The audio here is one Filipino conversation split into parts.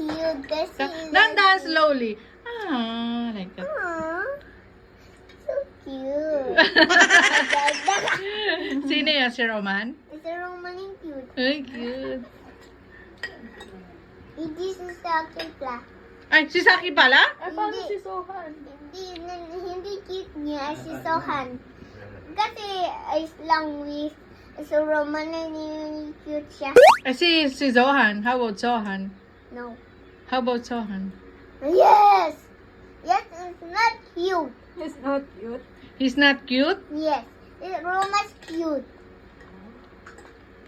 cute kasi Dahan slowly. Like that. Aww. So cute. Sino yan? Si Roman? It's a Roman and cute. Ay, cute. Hindi sa akin pala. Ay, si Saki pala? Ay, paano Hindi. si Sohan? Hindi cute niya si Sohan. Kasi is lang with so Roman and cute siya. Ay, si Zohan. How about Zohan? No. How about Zohan? Yes! Yes, it's not cute. It's not cute. He's not cute? Yes. Roman's cute.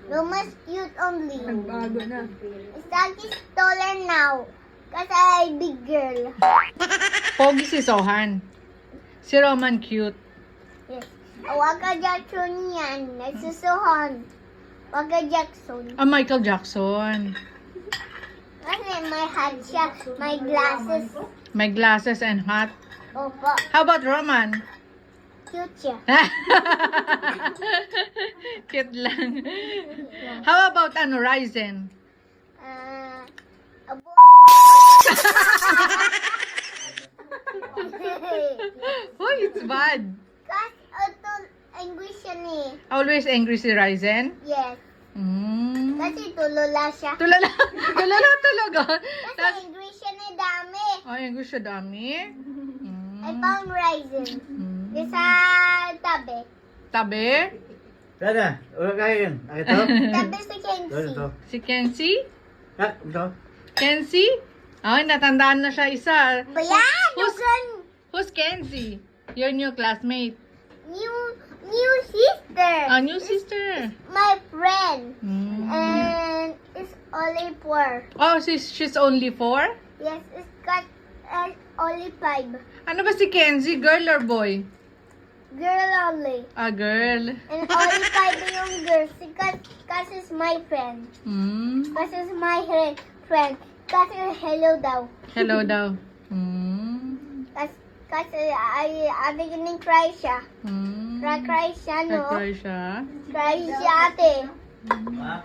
Roman's cute only. Nagbago na. Saki's taller now. Kasi I big girl. Pogi si Zohan. Si Roman cute. Yes. Waka Jackson yan. Nagsusuhan. Waka Jackson. Michael Jackson. Kasi may hat siya. May glasses. May glasses and hat. Opo. How about Roman? Cute siya. Cute lang. How about Ryzen? Abo. Oh, it's bad. Kasi ito, English yan eh. Always angry si Ryzen? Yes. Kasi tulula siya. Tulala talaga. Kasi English yan eh, dami. Ay, angry siya dami. I found Ryzen. Yung sa tabi. Tabi? Dada, wala kayo yun. Ito? Tabi sa Ito, Kenzie. ito. Si Kenzie? Ito. Kenzie? Ay, natandaan na siya isa. Bayan! Who's Kenzie? Your new classmate. New sister. New sister. My friend. Mm. And it's only 4. Oh, she's only 4? Yes, it's got only 5. Ano ba si Kenzie? Girl or boy? Girl only. Girl. And only 5 yung girls. Kasi it's my friend. Mm. Kasi it's my friend. Kasi hello daw. Hello daw. Mm. Kasi I beginning cry siya. Mm. Cry siya, no? Nag-cry siya. Cry siya, ate. Ha?